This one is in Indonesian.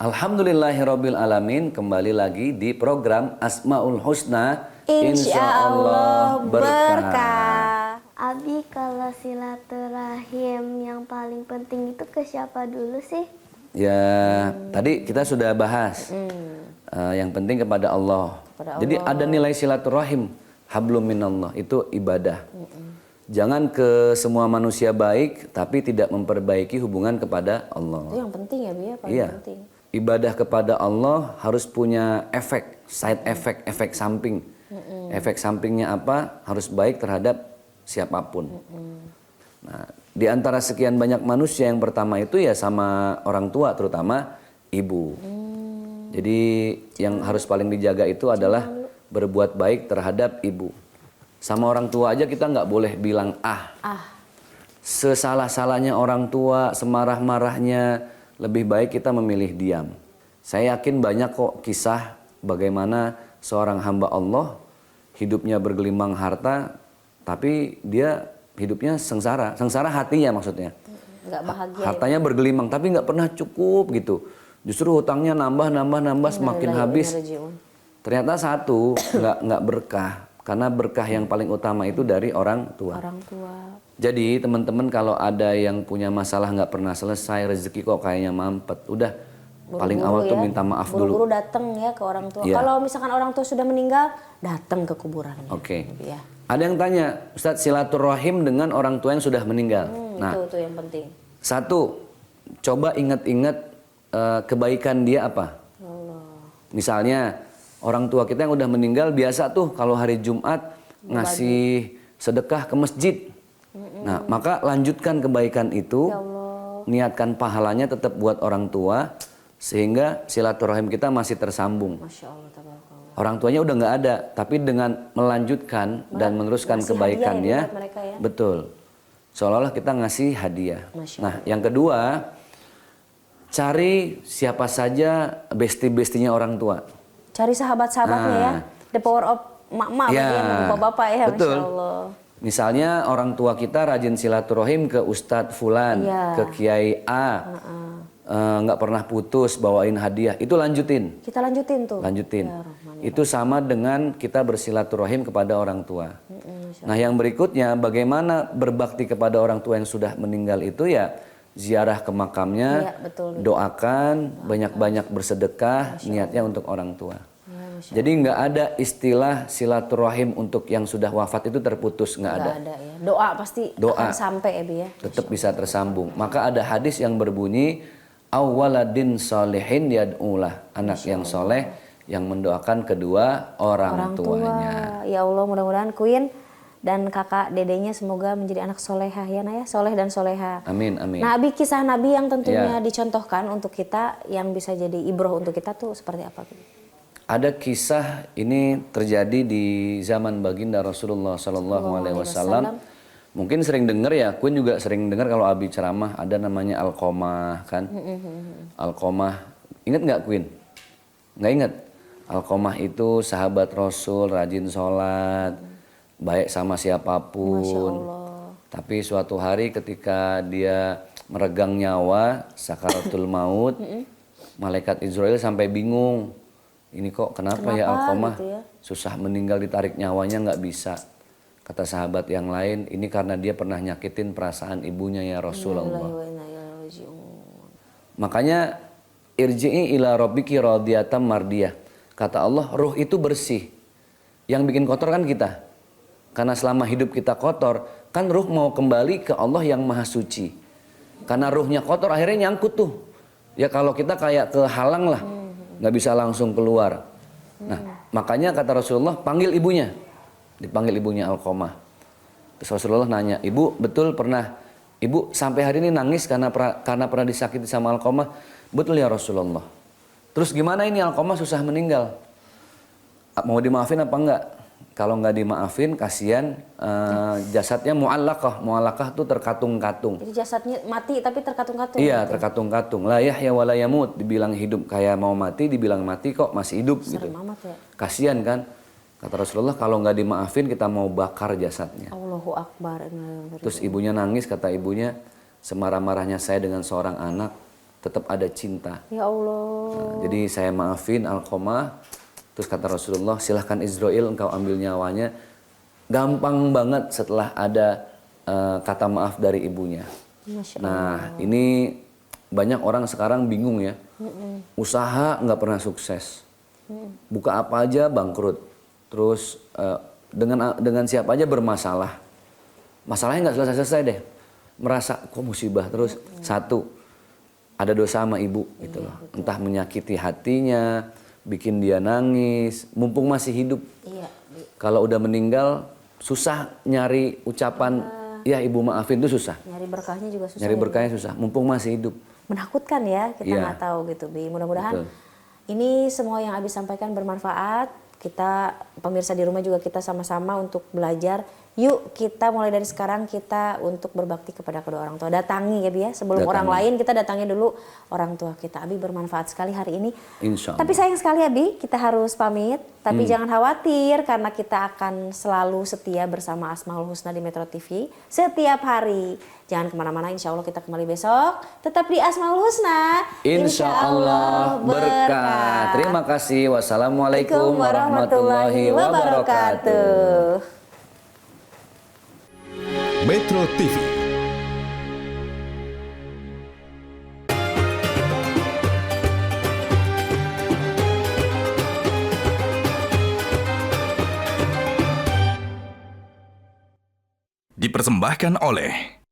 Alhamdulillahirabbil alamin, kembali lagi di program Asmaul Husna. Insya Allah berkah. Abi, kalau silaturahim yang paling penting itu ke siapa dulu sih? Ya, tadi kita sudah bahas. Yang penting kepada Allah. Jadi ada nilai silaturahim, hablum minallah, itu ibadah. Jangan ke semua manusia baik, tapi tidak memperbaiki hubungan kepada Allah. Itu yang penting ya, Bu, ya, paling penting. Ibadah kepada Allah harus punya efek, side effect, efek samping. Efek sampingnya apa? Harus baik terhadap siapapun. Nah, di antara sekian banyak manusia, yang pertama itu ya sama orang tua, terutama ibu. Jadi yang harus paling dijaga itu adalah berbuat baik terhadap ibu. Sama orang tua aja kita nggak boleh bilang Sesalah-salahnya orang tua, semarah-marahnya, lebih baik kita memilih diam. Saya yakin banyak kok kisah bagaimana seorang hamba Allah hidupnya bergelimang harta, tapi dia hidupnya sengsara. Sengsara hatinya maksudnya. Nggak bahagia. Hartanya bergelimang tapi nggak pernah cukup gitu. Justru hutangnya nambah semakin habis. Ternyata satu nggak berkah. Karena berkah yang paling utama itu dari orang tua. Jadi teman-teman kalau ada yang punya masalah nggak pernah selesai, rezeki kok kayaknya mampet, udah paling awal tuh minta maaf dulu. Buru-buru datang ya ke orang tua. Kalau misalkan orang tua sudah meninggal, datang ke kuburannya. Oke. Ya. Ada yang tanya, Ustadz, silaturahim dengan orang tua yang sudah meninggal. Itu yang penting. Satu, coba ingat-ingat kebaikan dia apa. Misalnya orang tua kita yang udah meninggal biasa tuh kalau hari Jumat ngasih sedekah ke masjid. Nah, maka lanjutkan kebaikan itu, niatkan pahalanya tetap buat orang tua, sehingga silaturahim kita masih tersambung. Masya Allah, tabarakallah. Orang tuanya udah nggak ada, tapi dengan melanjutkan dan meneruskan kebaikannya, ya? Betul. Seolah-olah kita ngasih hadiah. Nah, yang kedua, cari siapa saja bestie-bestinya orang tua. Cari sahabat-sahabatnya ya. The power of mak-mak ya, bapak-bapak ya. Betul. Masya Allah. Misalnya orang tua kita rajin silaturahim ke Ustadz Fulan, ke Kiai A. Nggak pernah putus bawain hadiah. Itu lanjutin. Kita lanjutin tuh. Lanjutin. Itu sama dengan kita bersilaturahim kepada orang tua. Nah, yang berikutnya bagaimana berbakti kepada orang tua yang sudah meninggal itu ya ziarah ke makamnya, doakan, banyak-banyak bersedekah, niatnya untuk orang tua. Jadi nggak ada istilah silaturahim untuk yang sudah wafat itu terputus, nggak ada. Ya. Doa pasti akan sampai ya, Bi ya. Tetap bisa tersambung. Maka ada hadis yang berbunyi awwaladin sholihin yad'ulah, anak yang soleh yang mendoakan kedua orang tuanya. Ya Allah, mudah-mudahan Queen dan kakak dedenya semoga menjadi anak solehah ya, Naya, soleh dan soleha. Amin, amin. Nah, Abi, kisah Nabi yang tentunya dicontohkan untuk kita yang bisa jadi ibroh untuk kita tuh seperti apa? Ada kisah ini terjadi di zaman baginda Rasulullah SAW. Mungkin sering dengar ya, Queen juga sering dengar kalau Abi ceramah, ada namanya Alqamah kan. Alqamah, ingat nggak Queen? Nggak ingat? Alqamah itu sahabat Rasul, rajin sholat, baik sama siapapun. Tapi suatu hari ketika dia meregang nyawa, sakaratul maut, malaikat Israel sampai bingung. Ini kok kenapa ya Alqamah gitu ya? Susah meninggal, ditarik nyawanya nggak bisa. Kata sahabat yang lain, ini karena dia pernah nyakitin perasaan ibunya ya Rasulullah. Makanya irji'i ila rabbiki radiyatan mardiyah. Kata Allah, ruh itu bersih. Yang bikin kotor kan kita. Karena selama hidup kita kotor, kan ruh mau kembali ke Allah yang maha suci. Karena ruhnya kotor akhirnya nyangkut tuh. Ya kalau kita kayak kehalang lah, nggak bisa langsung keluar. Nah, makanya kata Rasulullah, panggil ibunya. Dipanggil ibunya Alqamah. Terus Rasulullah nanya, ibu betul pernah, ibu sampai hari ini nangis karena pernah disakiti sama Alqamah? Betul ya Rasulullah. Terus gimana ini Alqamah susah meninggal? Mau dimaafin apa enggak? Kalau nggak dimaafin, kasihan jasadnya mu'allaqah. Mu'allaqah tuh terkatung-katung. Jadi jasadnya mati tapi terkatung-katung. Iya, gitu. terkatung-katung. La yahya wa la yamut. Dibilang hidup kayak mau mati, dibilang mati kok masih hidup. Gitu. Ya. Kasihan kan? Kata Rasulullah, kalau nggak dimaafin kita mau bakar jasadnya. Allahu Akbar. Terus ibunya nangis, kata ibunya, semarah-marahnya saya dengan seorang anak, tetap ada cinta. Ya Allah. Nah, jadi saya maafin Alqamah. Terus kata Rasulullah, silahkan Israel engkau ambil nyawanya. Gampang banget setelah ada kata maaf dari ibunya. Masya Nah, ini banyak orang sekarang bingung ya. Usaha nggak pernah sukses. Buka apa aja bangkrut. Terus dengan siapa aja bermasalah. Masalahnya nggak selesai-selesai deh. Merasa kok musibah terus. Satu, ada dosa sama ibu gitu loh. Entah menyakiti hatinya, bikin dia nangis, mumpung masih hidup. Iya. Kalau udah meninggal, susah nyari ucapan, ya ibu maafin itu susah. Nyari berkahnya juga susah. Nyari ya, berkahnya susah, mumpung masih hidup. Menakutkan ya, kita Iya. nggak tahu gitu, Bi. Mudah-mudahan Betul. ini semua yang Abi sampaikan bermanfaat. Kita pemirsa di rumah juga kita sama-sama untuk belajar. Yuk kita mulai dari sekarang kita untuk berbakti kepada kedua orang tua. Datangi ya Bi ya, sebelum orang Datangi. lain kita datangi dulu orang tua kita. Abi bermanfaat sekali hari ini. Insya Allah. Tapi sayang sekali Abi, kita harus pamit. Tapi jangan khawatir karena kita akan selalu setia bersama Asmaul Husna di Metro TV setiap hari. Jangan kemana-mana, insya Allah kita kembali besok. Tetap di Asmaul Husna. Insya Allah berkah. Terima kasih. Wassalamualaikum warahmatullahi wabarakatuh. Metro TV. Dipersembahkan oleh